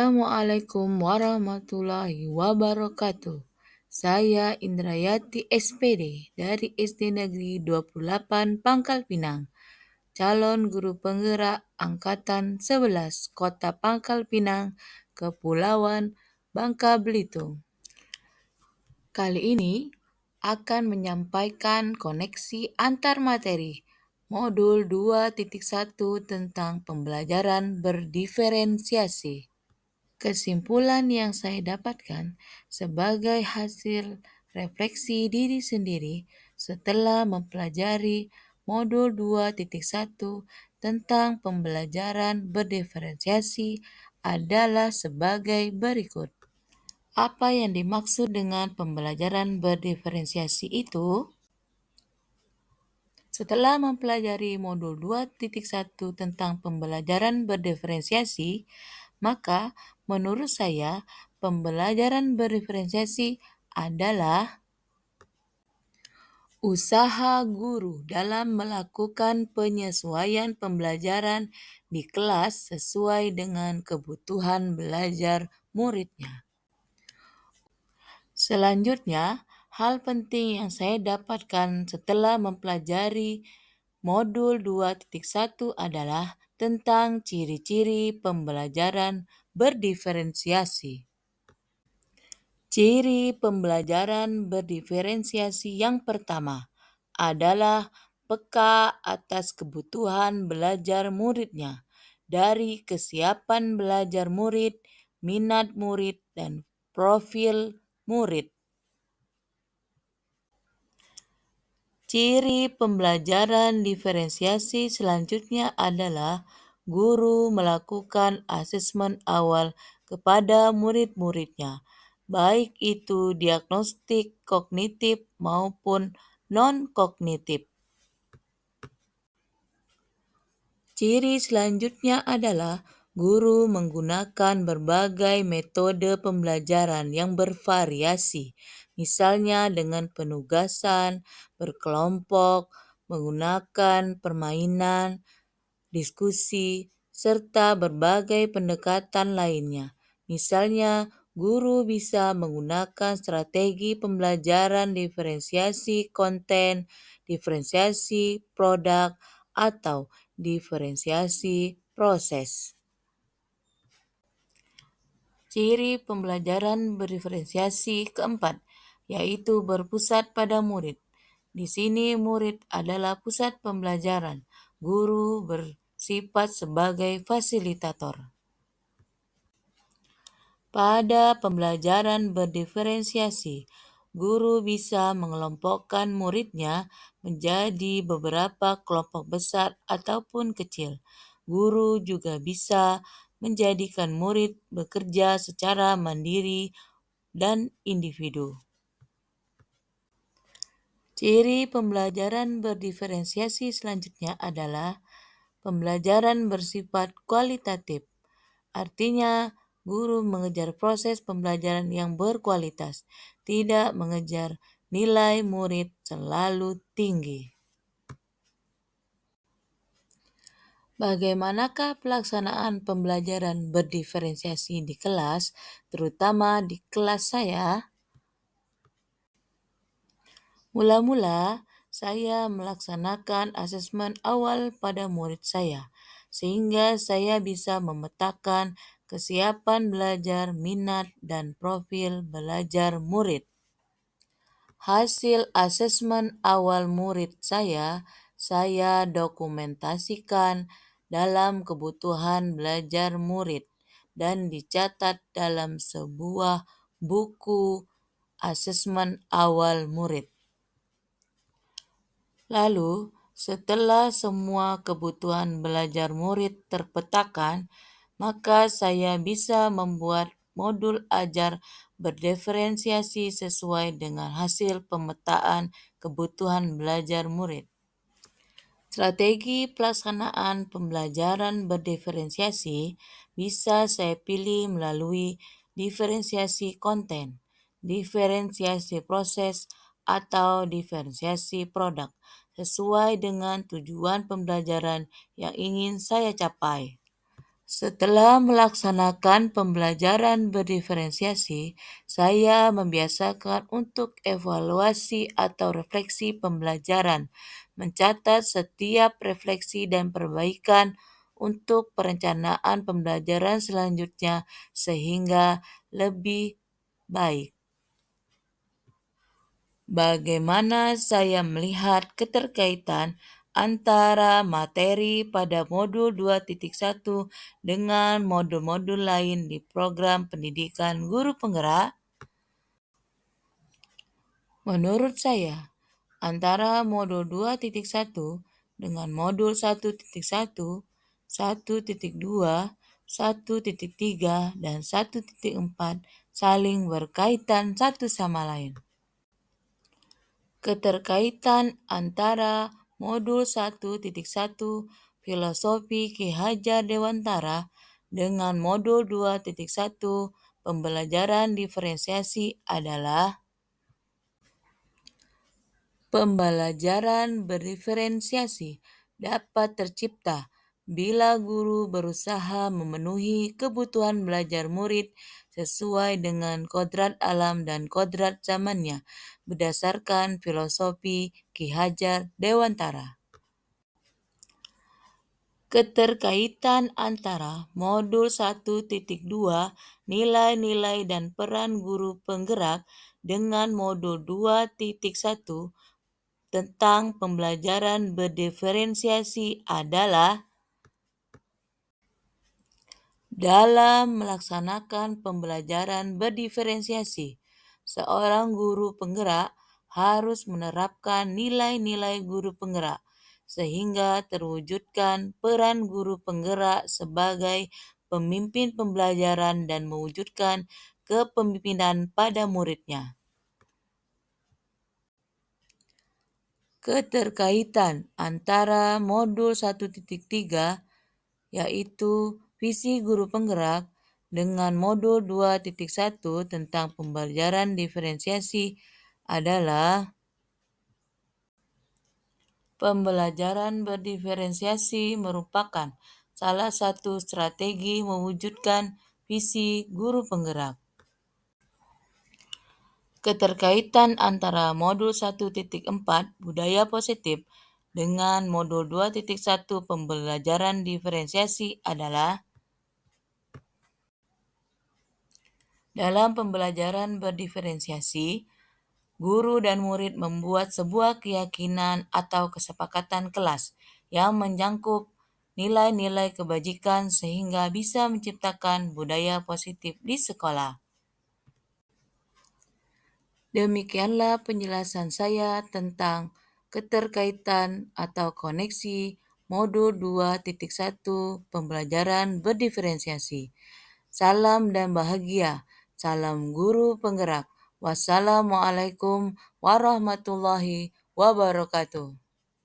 Assalamualaikum warahmatullahi wabarakatuh. Saya Indrayati SPD dari SD Negeri 28 Pangkal Pinang, calon guru penggerak Angkatan 11 Kota Pangkal Pinang, Kepulauan Bangka Belitung. Kali ini akan menyampaikan koneksi antar materi modul 2.1 tentang pembelajaran berdiferensiasi. Kesimpulan yang saya dapatkan sebagai hasil refleksi diri sendiri setelah mempelajari modul 2.1 tentang pembelajaran berdiferensiasi adalah sebagai berikut. Apa yang dimaksud dengan pembelajaran berdiferensiasi itu? Setelah mempelajari modul 2.1 tentang pembelajaran berdiferensiasi, maka menurut saya pembelajaran berdiferensiasi adalah usaha guru dalam melakukan penyesuaian pembelajaran di kelas sesuai dengan kebutuhan belajar muridnya. Selanjutnya, hal penting yang saya dapatkan setelah mempelajari modul 2.1 adalah tentang ciri-ciri pembelajaran berdiferensiasi. Ciri pembelajaran berdiferensiasi yang pertama adalah peka atas kebutuhan belajar muridnya, dari kesiapan belajar murid, minat murid, dan profil murid. Ciri pembelajaran diferensiasi selanjutnya adalah guru melakukan asesmen awal kepada murid-muridnya, baik itu diagnostik kognitif maupun non-kognitif. Ciri selanjutnya adalah guru menggunakan berbagai metode pembelajaran yang bervariasi, misalnya dengan penugasan, berkelompok, menggunakan permainan, diskusi, serta berbagai pendekatan lainnya. Misalnya, guru bisa menggunakan strategi pembelajaran diferensiasi konten, diferensiasi produk, atau diferensiasi proses. Ciri pembelajaran berdiferensiasi keempat, yaitu berpusat pada murid. Di sini murid adalah pusat pembelajaran, guru bersifat sebagai fasilitator. Pada pembelajaran berdiferensiasi, guru bisa mengelompokkan muridnya menjadi beberapa kelompok besar ataupun kecil. Guru juga bisa menjadikan murid bekerja secara mandiri dan individu. Ciri pembelajaran berdiferensiasi selanjutnya adalah pembelajaran bersifat kualitatif. Artinya, guru mengejar proses pembelajaran yang berkualitas, tidak mengejar nilai murid selalu tinggi. Bagaimanakah pelaksanaan pembelajaran berdiferensiasi di kelas, terutama di kelas saya? Mula-mula, saya melaksanakan asesmen awal pada murid saya, sehingga saya bisa memetakan kesiapan belajar, minat, dan profil belajar murid. Hasil asesmen awal murid saya dokumentasikan dalam kebutuhan belajar murid dan dicatat dalam sebuah buku asesmen awal murid. Lalu, setelah semua kebutuhan belajar murid terpetakan, maka saya bisa membuat modul ajar berdiferensiasi sesuai dengan hasil pemetaan kebutuhan belajar murid. Strategi pelaksanaan pembelajaran berdiferensiasi bisa saya pilih melalui diferensiasi konten, diferensiasi proses, atau diferensiasi produk sesuai dengan tujuan pembelajaran yang ingin saya capai. Setelah melaksanakan pembelajaran berdiferensiasi, saya membiasakan untuk evaluasi atau refleksi pembelajaran, mencatat setiap refleksi dan perbaikan untuk perencanaan pembelajaran selanjutnya sehingga lebih baik. Bagaimana saya melihat keterkaitan antara materi pada modul 2.1 dengan modul-modul lain di program pendidikan guru penggerak? Menurut saya, antara modul 2.1 dengan modul 1.1, 1.2, 1.3, dan 1.4 saling berkaitan satu sama lain. Keterkaitan antara modul 1.1 Filosofi Ki Hajar Dewantara dengan modul 2.1 Pembelajaran Diferensiasi adalah pembelajaran berdiferensiasi dapat tercipta bila guru berusaha memenuhi kebutuhan belajar murid sesuai dengan kodrat alam dan kodrat zamannya berdasarkan filosofi Ki Hajar Dewantara. Keterkaitan antara modul 1.2 nilai-nilai dan peran guru penggerak dengan modul 2.1 tentang pembelajaran berdiferensiasi adalah dalam melaksanakan pembelajaran berdiferensiasi, seorang guru penggerak harus menerapkan nilai-nilai guru penggerak sehingga terwujudkan peran guru penggerak sebagai pemimpin pembelajaran dan mewujudkan kepemimpinan pada muridnya. Keterkaitan antara modul 1.3 yaitu visi guru penggerak dengan modul 2.1 tentang pembelajaran diferensiasi adalah pembelajaran berdiferensiasi merupakan salah satu strategi mewujudkan visi guru penggerak. Keterkaitan antara modul 1.4 budaya positif dengan modul 2.1 pembelajaran diferensiasi adalah dalam pembelajaran berdiferensiasi, guru dan murid membuat sebuah keyakinan atau kesepakatan kelas yang menjangkup nilai-nilai kebajikan sehingga bisa menciptakan budaya positif di sekolah. Demikianlah penjelasan saya tentang keterkaitan atau koneksi modul 2.1 pembelajaran berdiferensiasi. Salam dan bahagia. Salam guru penggerak. Wassalamualaikum warahmatullahi wabarakatuh.